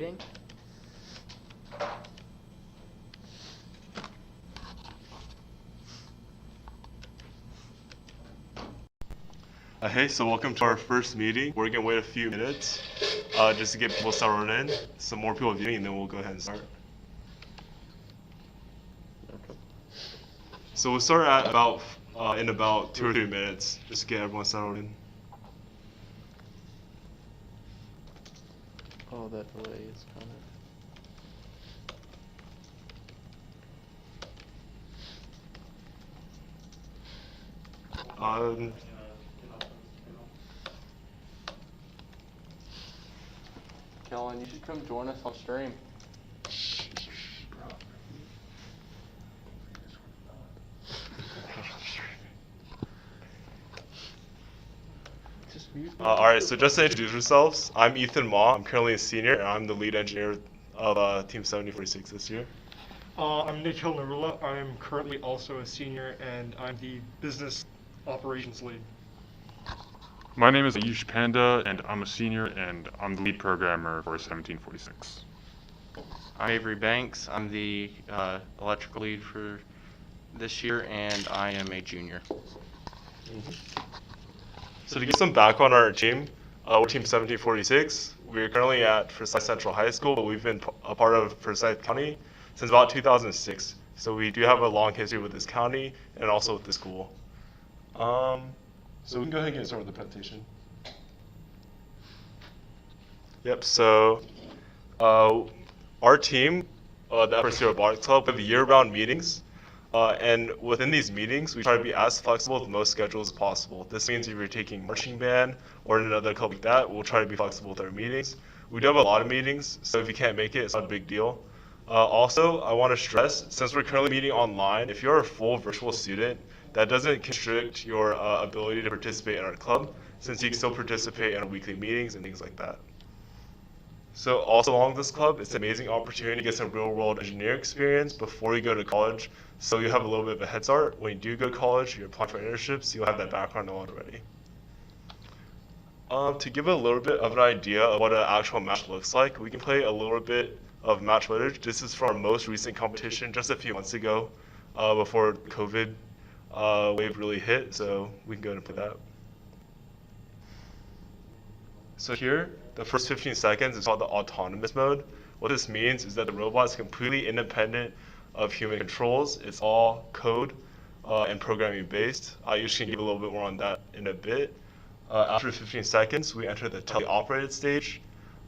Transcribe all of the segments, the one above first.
meeting. Hey, so welcome to our first meeting. We're gonna wait a few minutes just to get people settled in, some more people viewing, and then we'll go ahead and start. So we'll start at in about 2 or 3 minutes, just to get everyone settled in. Oh, that delay is kind Um, Kellen, you should come join us on stream. Alright, so just to introduce ourselves, I'm Ethan Ma. I'm currently a senior, and I'm the lead engineer of Team 7046 this year. I'm Nikhil Narula. I'm currently also a senior, and I'm the business operations lead. My name is Ayush Panda, and I'm a senior, and I'm the lead programmer for 1746. I'm Avery Banks. I'm the electrical lead for this year, and I am a junior. So to give some background on our team, we're Team 1746. We're currently at Forsyth Central High School, but we've been a part of Forsyth County since about 2006. So we do have a long history with this county and also with the school. So we can go ahead and get started with the presentation. Yep, so our team, the FCHS Robotics Club, we have year-round meetings. And within these meetings, we try to be as flexible with most schedules as possible. This means if you're taking marching band or another club like that, we'll try to be flexible with our meetings. We do have a lot of meetings, so if you can't make it, it's not a big deal. Also, I want to stress, since we're currently meeting online, if you're a full virtual student, that doesn't constrict your ability to participate in our club, since you can still participate in our weekly meetings and things like that. So also along this club, it's an amazing opportunity to get some real-world engineering experience before you go to college. So you have a little bit of a head start. When you do go to college, you're applying for internships, you'll have that background already. To give a little bit of an idea of what an actual match looks like, we can play a little bit of match footage. This is from our most recent competition just a few months ago, before COVID wave really hit, so we can go and play that. So here, the first 15 seconds is called the autonomous mode. What this means is that the robot is completely independent of human controls. It's all code and programming based. I usually can give a little bit more on that in a bit. After 15 seconds, we enter the teleoperated stage.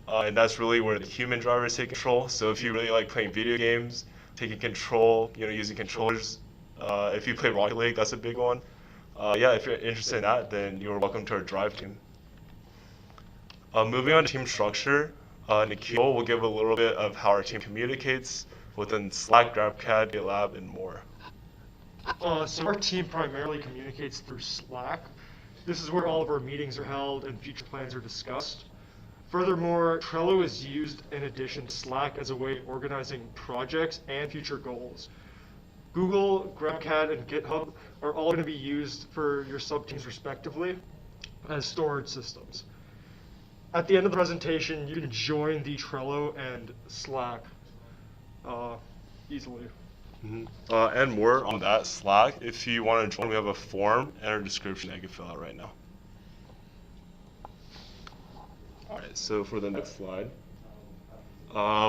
And that's really where the human drivers take control. So if you really like playing video games, taking control, using controllers, if you play Rocket League, that's a big one. Yeah, if you're interested in that, then you're welcome to our drive team. Moving on to team structure, Nikhil will give a little bit of how our team communicates within Slack, GrabCAD, GitLab, and more. So our team primarily communicates through Slack. This is where all of our meetings are held and future plans are discussed. Furthermore, Trello is used in addition to Slack as a way of organizing projects and future goals. Google, GrabCAD, and GitHub are all going to be used for your sub-teams respectively as storage systems. At the end of the presentation, you can join the Trello and Slack easily. And more on that Slack, if you want to join, we have a form and a description that you can fill out right now. Alright, so for the next slide,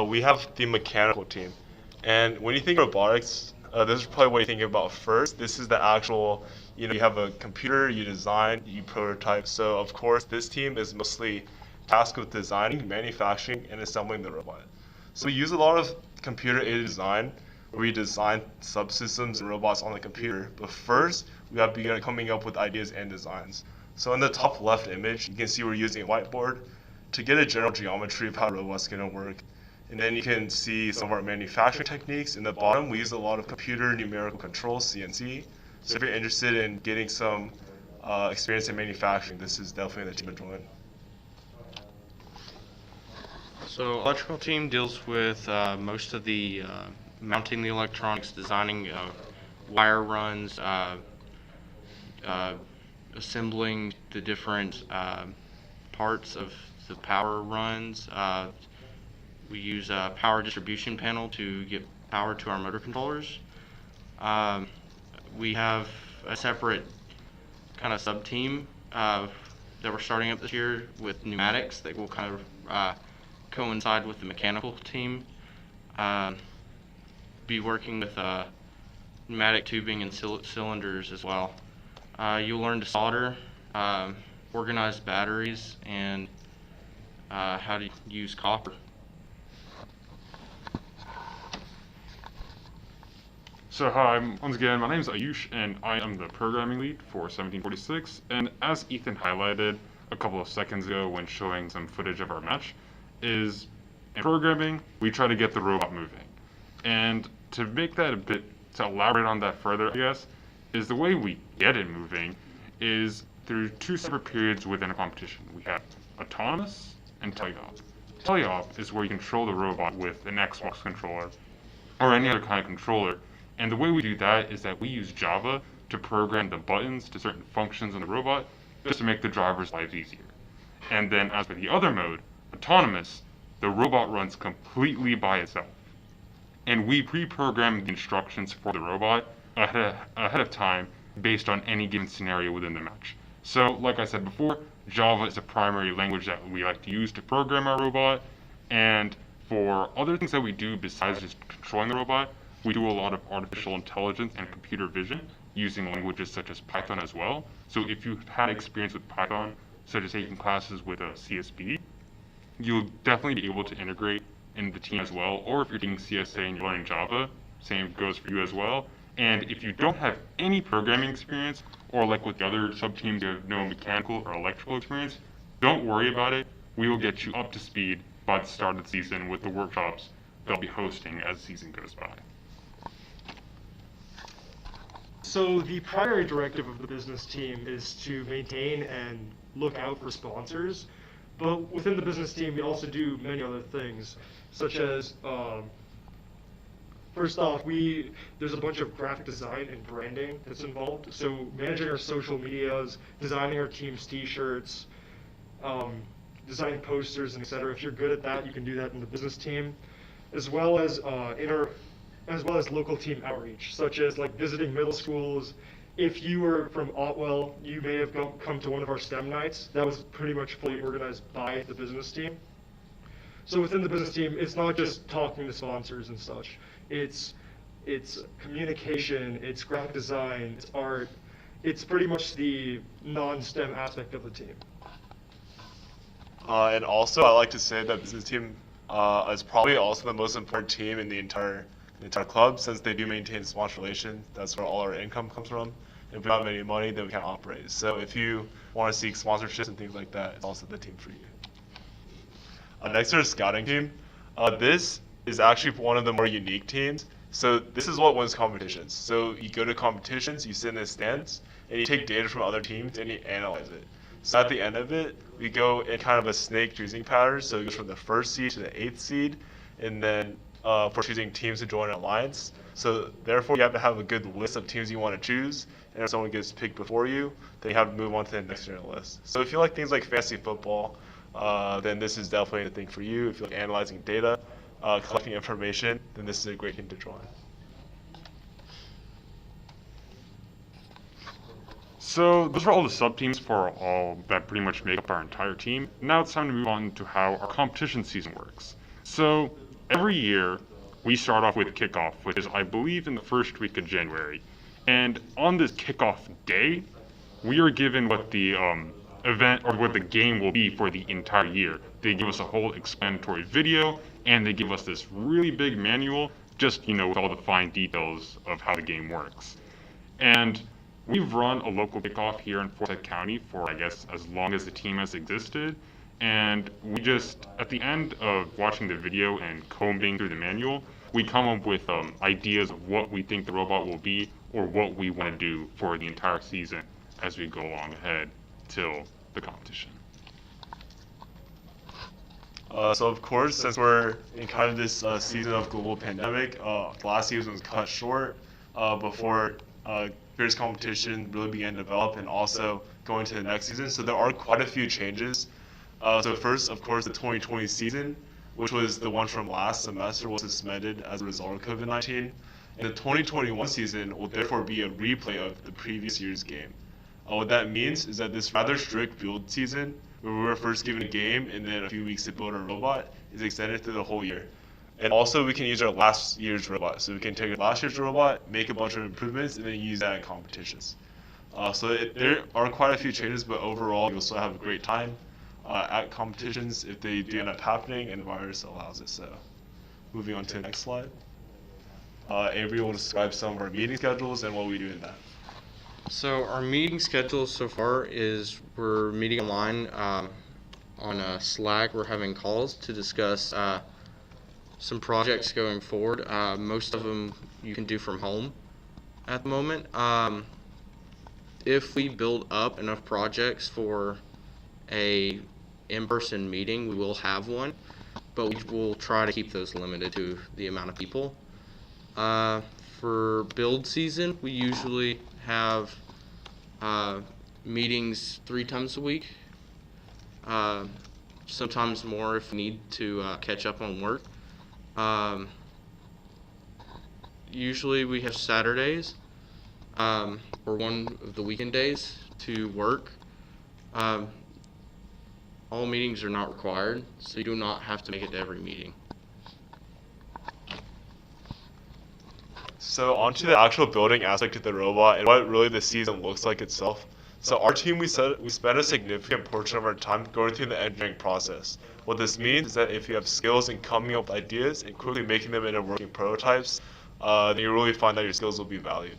we have the mechanical team. And when you think robotics, this is probably what you're thinking about first. This is the actual, you have a computer, you design, you prototype. So of course, this team is mostly tasked with designing, manufacturing, and assembling the robot. So we use a lot of computer-aided design, where we design subsystems and robots on the computer. But first, we have begun coming up with ideas and designs. So in the top left image, you can see we're using a whiteboard to get a general geometry of how a robot's going to work. And then you can see some of our manufacturing techniques. In the bottom, we use a lot of computer numerical control, CNC. So if you're interested in getting some experience in manufacturing, this is definitely the team to join. So electrical team deals with most of the mounting the electronics, designing wire runs, assembling the different parts of the power runs, We use a power distribution panel to get power to our motor controllers. We have a separate kind of sub-team that we're starting up this year with pneumatics that will kind of coincide with the mechanical team. Be working with pneumatic tubing and cylinders as well. You'll learn to solder, organize batteries, and how to use copper. So hi, once again, my name is Ayush, and I am the programming lead for 1746. And as Ethan highlighted a couple of seconds ago when showing some footage of our match, is in programming, we try to get the robot moving. And to make that to elaborate on that further, I guess, is the way we get it moving is through two separate periods within a competition. We have autonomous and teleop. Teleop is where you control the robot with an Xbox controller or any other kind of controller. And the way we do that is that we use Java to program the buttons to certain functions in the robot just to make the driver's lives easier. And then as for the other mode, autonomous, the robot runs completely by itself. And we pre-program the instructions for the robot ahead of time based on any given scenario within the match. So like I said before, Java is the primary language that we like to use to program our robot. And for other things that we do besides just controlling the robot, we do a lot of artificial intelligence and computer vision using languages such as Python as well. So if you've had experience with Python, such as taking classes with a CSB, you'll definitely be able to integrate in the team as well. Or if you're taking CSA and you're learning Java, same goes for you as well. And if you don't have any programming experience, or like with the other sub-teams, you have no mechanical or electrical experience, don't worry about it. We will get you up to speed by the start of the season with the workshops they'll be hosting as the season goes by. So the primary directive of the business team is to maintain and look out for sponsors, but within the business team we also do many other things, such as first off, there's a bunch of graphic design and branding that's involved. So managing our social medias, designing our team's t-shirts, designing posters, and etc. If you're good at that, you can do that in the business team, as well as local team outreach, such as like visiting middle schools. If you were from Otwell, you may have come to one of our STEM nights. That was pretty much fully organized by the business team. So within the business team, it's not just talking to sponsors and such. It's communication, it's graphic design, it's art. It's pretty much the non-STEM aspect of the team. And also, I like to say that business team is probably also the most important team in the entire club, since they do maintain sponsor relations. That's where all our income comes from. If we don't have any money, then we can't operate. So if you want to seek sponsorships and things like that, it's also the team for you. Next is scouting team. This is actually one of the more unique teams. So this is what wins competitions. So you go to competitions, you sit in the stands, and you take data from other teams and you analyze it. So at the end of it, we go in kind of a snake choosing pattern. So it goes from the 1st seed to the 8th seed, and then for choosing teams to join an alliance. So therefore, you have to have a good list of teams you want to choose, and if someone gets picked before you, then you have to move on to the next general list. So if you like things like fantasy football, then this is definitely the thing for you. If you like analyzing data, collecting information, then this is a great team to join. So those are all the sub-teams for all that pretty much make up our entire team. Now it's time to move on to how our competition season works. So every year we start off with Kickoff, which is, I believe, in the first week of January. And on this Kickoff day, we are given what the event or what the game will be for the entire year. They give us a whole explanatory video, and they give us this really big manual, just, with all the fine details of how the game works. And we've run a local kickoff here in Forsyth County for, I guess, as long as the team has existed. And we just, at the end of watching the video and combing through the manual, we come up with ideas of what we think the robot will be or what we want to do for the entire season as we go along ahead till the competition. So of course, since we're in kind of this season of global pandemic, last season was cut short before fierce competition really began to develop and also going to the next season. So there are quite a few changes. So first, of course, the 2020 season which was the one from last semester, was suspended as a result of COVID-19. And the 2021 season will therefore be a replay of the previous year's game. What that means is that this rather strict build season, where we were first given a game and then a few weeks to build our robot, is extended through the whole year. And also we can use our last year's robot. So we can take last year's robot, make a bunch of improvements, and then use that in competitions. There are quite a few changes, but overall you'll still have a great time at competitions if they do end up happening and the virus allows it so. Moving on to the next slide. Avery will describe some of our meeting schedules and what we do in that. So our meeting schedule so far is we're meeting online on Slack. We're having calls to discuss some projects going forward. Most of them you can do from home at the moment. If we build up enough projects for a in-person meeting, we will have one, but we will try to keep those limited to the amount of people. For build season, we usually have meetings 3 times a week, sometimes more if we need to catch up on work. Usually we have Saturdays or one of the weekend days to work. All meetings are not required, so you do not have to make it to every meeting. So onto the actual building aspect of the robot and what really the season looks like itself. So our team, we spend a significant portion of our time going through the engineering process. What this means is that if you have skills in coming up with ideas and quickly making them into working prototypes, then you really find that your skills will be valued.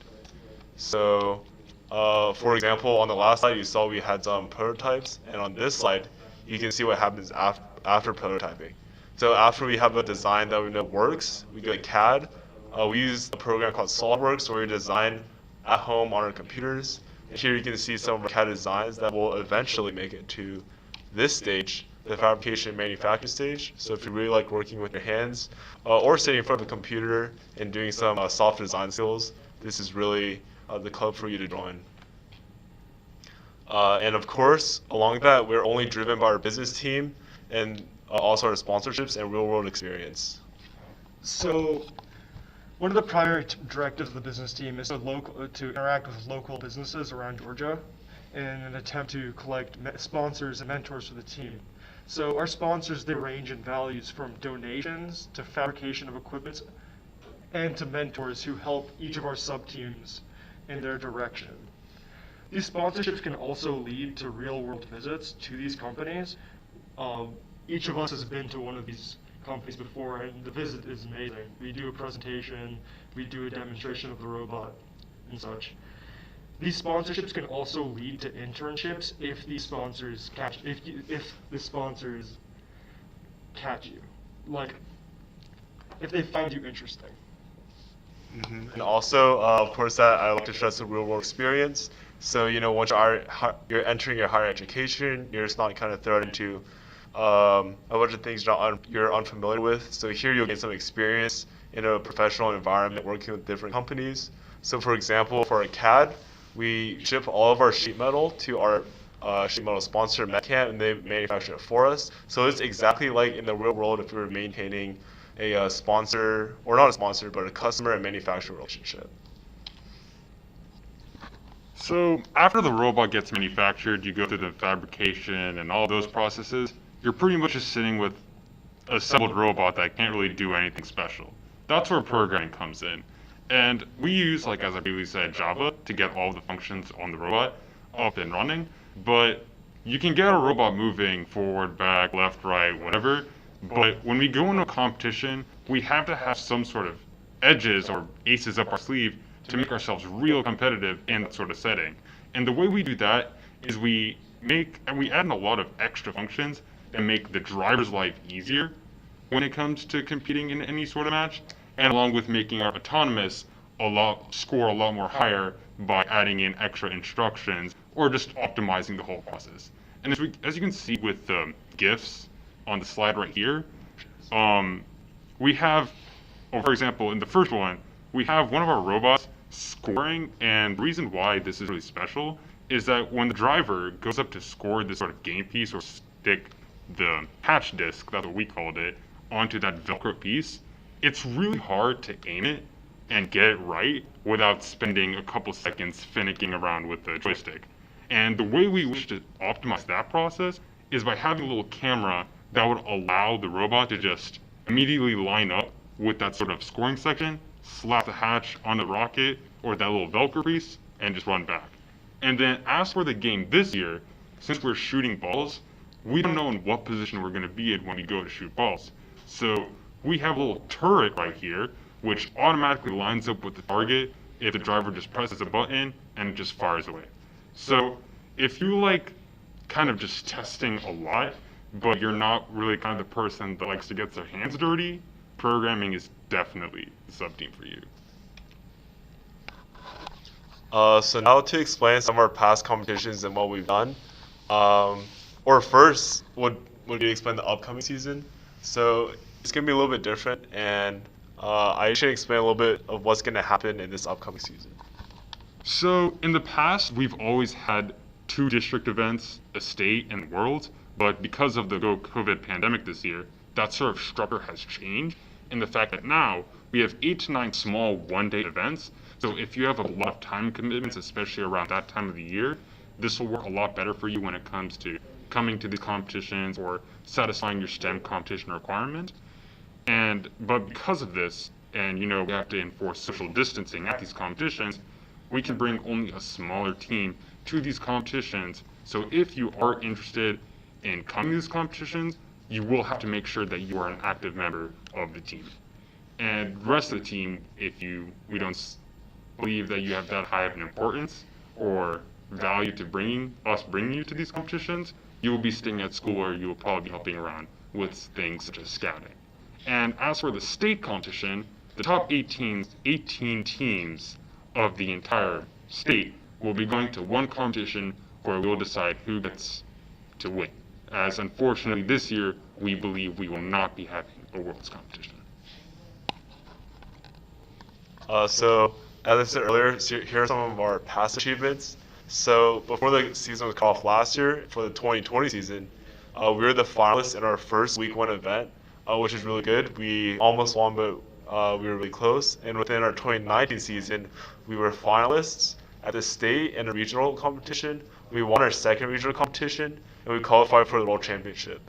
So for example, on the last slide you saw we had some prototypes, and on this slide you can see what happens after prototyping. So after we have a design that we know works, we go to CAD. We use a program called SolidWorks where we design at home on our computers. And here you can see some of our CAD designs that will eventually make it to this stage, the fabrication and manufacturing stage. So if you really like working with your hands or sitting in front of a computer and doing some soft design skills, this is really the club for you to join. And of course, along that, we're only driven by our business team and also our sponsorships and real-world experience. So one of the primary directives of the business team is to interact with local businesses around Georgia in an attempt to collect sponsors and mentors for the team. So our sponsors, they range in values from donations to fabrication of equipment and to mentors who help each of our sub-teams in their direction. These sponsorships can also lead to real-world visits to these companies. Each of us has been to one of these companies before, and the visit is amazing. We do a presentation, we do a demonstration of the robot and such. These sponsorships can also lead to internships if the sponsors catch you, like if they find you interesting. Mm-hmm. And also, of course, that I like to stress the real-world experience. So once you're entering your higher education, you're just not kind of thrown into a bunch of things you're unfamiliar with. So here you'll gain some experience in a professional environment working with different companies. So for example, for a CAD, we ship all of our sheet metal to our sheet metal sponsor, Metcamp, and they manufacture it for us. So it's exactly like in the real world if we were maintaining a sponsor, or not a sponsor, but a customer and manufacturer relationship. So after the robot gets manufactured, you go through the fabrication and all those processes. You're pretty much just sitting with a assembled robot that can't really do anything special. That's where programming comes in. And we use, like as I previously said, Java to get all the functions on the robot up and running. But you can get a robot moving forward, back, left, right, whatever. But when we go into a competition, we have to have some sort of edges or aces up our sleeve to make ourselves real competitive in that sort of setting. And the way we do that is we add in a lot of extra functions that make the driver's life easier when it comes to competing in any sort of match, and along with making our autonomous score a lot more higher by adding in extra instructions or just optimizing the whole process. And as you can see with the GIFs on the slide right here, we have, for example, in the first one, we have one of our robots scoring, and the reason why this is really special is that when the driver goes up to score this sort of game piece or stick the patch disc, that's what we called it, onto that Velcro piece, it's really hard to aim it and get it right without spending a couple seconds finicking around with the joystick. And the way we wish to optimize that process is by having a little camera that would allow the robot to just immediately line up with that sort of scoring section, slap the hatch on the rocket or that little Velcro piece, and just run back. And then as for the game this year, since we're shooting balls, we don't know in what position we're going to be in when we go to shoot balls. So we have a little turret right here, which automatically lines up with the target if the driver just presses a button and it just fires away. So if you like kind of just testing a lot, but you're not really kind of the person that likes to get their hands dirty, programming is definitely the sub-team for you. So now to explain some of our past competitions and what we've done. Or first, would you explain the upcoming season? So it's going to be a little bit different, and I should explain a little bit of what's going to happen in this upcoming season. So in the past, we've always had 2 district events, a state and world, but because of the COVID pandemic this year, that sort of structure has changed in the fact that now we have 8 to 9 small one-day events. So if you have a lot of time commitments, especially around that time of the year, this will work a lot better for you when it comes to coming to the competitions or satisfying your STEM competition requirement. But because of this, and we have to enforce social distancing at these competitions, we can bring only a smaller team to these competitions. So if you are interested in coming to these competitions, you will have to make sure that you are an active member of the team. And the rest of the team, if we don't believe that you have that high of an importance or value to bringing you to these competitions, you will be staying at school or you will probably be helping around with things such as scouting. And as for the state competition, the top 18 teams of the entire state will be going to one competition where we will decide who gets to win. As unfortunately this year, we believe we will not be having a Worlds competition. So as I said earlier, here are some of our past achievements. So before the season was called off last year, for the 2020 season, we were the finalists in our first week 1 event, which is really good. We almost won, but we were really close. And within our 2019 season, we were finalists at the state and the regional competition. We won our second regional competition, and we qualified for the World Championship.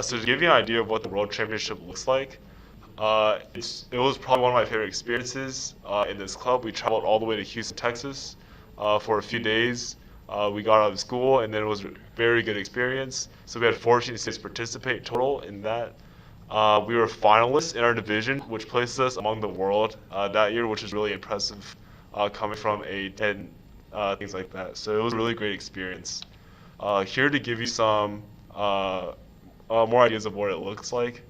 So to give you an idea of what the World Championship looks like, it was probably one of my favorite experiences in this club. We traveled all the way to Houston, Texas for a few days. We got out of school, and then it was a very good experience. So we had 14 states participate total in that. We were finalists in our division, which places us among the world that year, which is really impressive coming from and things like that. So it was a really great experience. Here to give you some more ideas of what it looks like.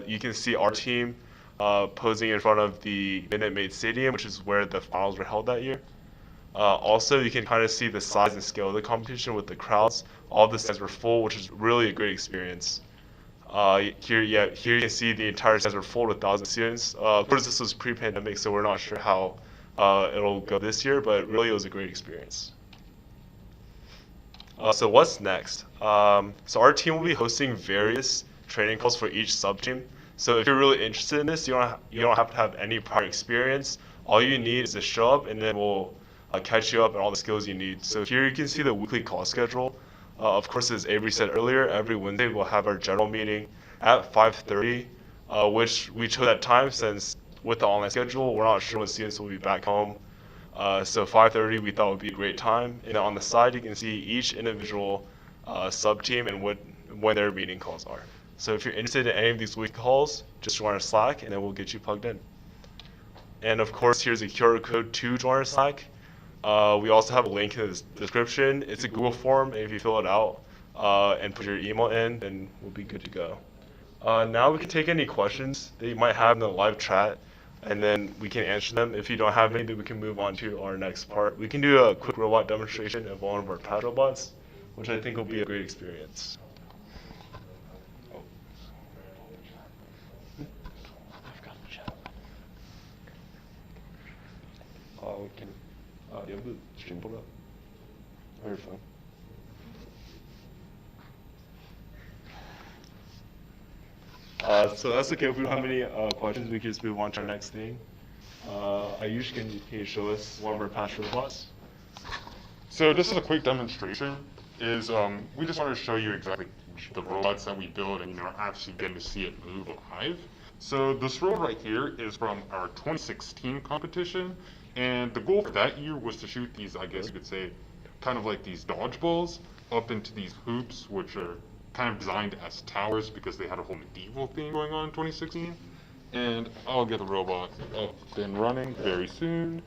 You can see our team posing in front of the Minute Maid Stadium, which is where the finals were held that year. Also, you can kind of see the size and scale of the competition with the crowds. All the stands were full, which is really a great experience. Here you can see the entire stands were full with 1,000 students. Of course, this was pre-pandemic, so we're not sure how it'll go this year, but really it was a great experience. So what's next? So our team will be hosting various training calls for each sub-team. So if you're really interested in this, you don't have to have any prior experience. All you need is to show up, and then we'll catch you up on all the skills you need. So here you can see the weekly call schedule. Of course, as Avery said earlier, every Wednesday we'll have our general meeting at 5:30, which we chose that time since with the online schedule, we're not sure when students will be back home. So 5:30 we thought would be a great time. And on the side, you can see each individual sub-team and when their meeting calls are. So if you're interested in any of these weekly calls, just join our Slack, and then we'll get you plugged in. And of course, here's a QR code to join our Slack. We also have a link in the description. It's a Google form, and if you fill it out and put your email in, then we'll be good to go. Now we can take any questions that you might have in the live chat, and then we can answer them. If you don't have any, then we can move on to our next part. We can do a quick robot demonstration of one of our pad robots, which I think will be a great experience. Do you have the stream pulled up? Oh, you're fine. so that's okay. If we don't have any questions, we can just move on to our next thing. Ayush, can you show us one of our past robots? So just as a quick demonstration, we just want to show you exactly the robots that we build and actually getting to see it move live. So this robot right here is from our 2016 competition, and the goal for that year was to shoot these, I guess you could say, kind of like these dodgeballs up into these hoops, which are kind of designed as towers because they had a whole medieval theme going on in 2016. And I'll get the robot up and running very soon.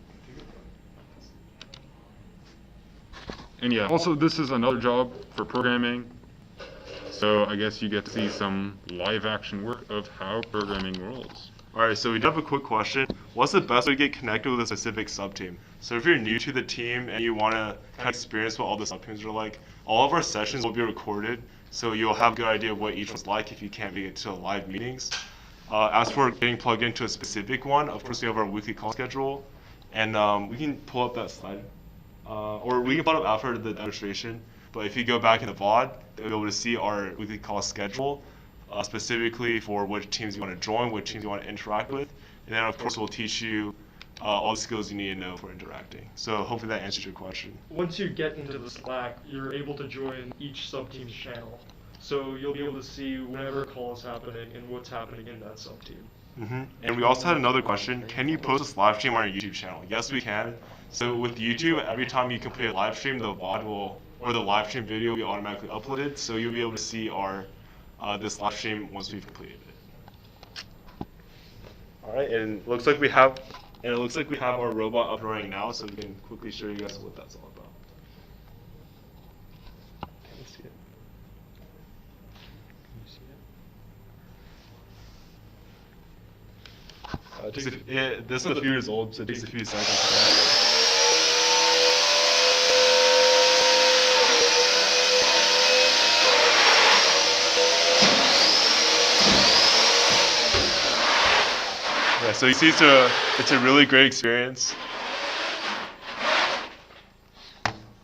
And yeah, also this is another job for programming. So I guess you get to see some live action work of how programming rolls. Alright, so we do have a quick question. What's the best way to get connected with a specific sub-team? So if you're new to the team and you want to kind of experience what all the sub-teams are like, all of our sessions will be recorded, so you'll have a good idea of what each one's like if you can't make it to live meetings. As for getting plugged into a specific one, of course we have our weekly call schedule, and we can pull up that slide. Or we can pull it up after the demonstration, but if you go back in the VOD, you'll be able to see our weekly call schedule, specifically for which teams you want to join, which teams you want to interact with, and then of course we'll teach you all the skills you need to know for interacting. So hopefully that answers your question. Once you get into the Slack, you're able to join each sub-team's channel. So you'll be able to see whenever a call is happening and what's happening in that sub-team. And we also had another question. Can you post this live stream on our YouTube channel? Yes, we can. So with YouTube, every time you complete a live stream, the VOD will, or the live stream video will be automatically uploaded. So you'll be able to see our this live stream once we've completed it. All right, and it looks like we have our robot up and running now, so we can quickly show you guys what that's all about. Can you see it? This is a few years old, so it takes a few seconds to connect. Yeah, so you see it's a really great experience.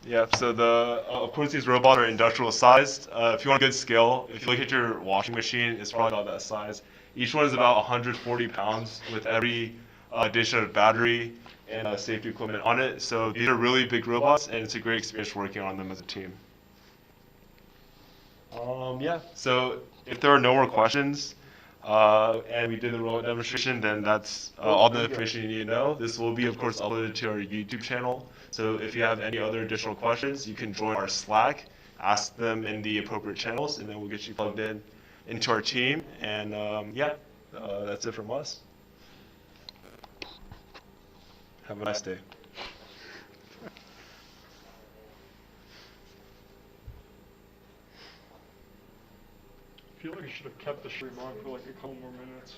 Yeah, so of course these robots are industrial sized. If you want a good scale, if you look at your washing machine, it's probably about that size. Each one is about 140 pounds with every addition of battery and safety equipment on it. So these are really big robots, and it's a great experience working on them as a team. Yeah, so if there are no more questions, and we did the robot demonstration, then that's all the information you need to know. This will be, of course, uploaded to our YouTube channel. So if you have any other additional questions, you can join our Slack, ask them in the appropriate channels, and then we'll get you plugged in into our team. And yeah, that's it from us. Have a nice day. I feel like I should have kept the stream on for like a couple more minutes.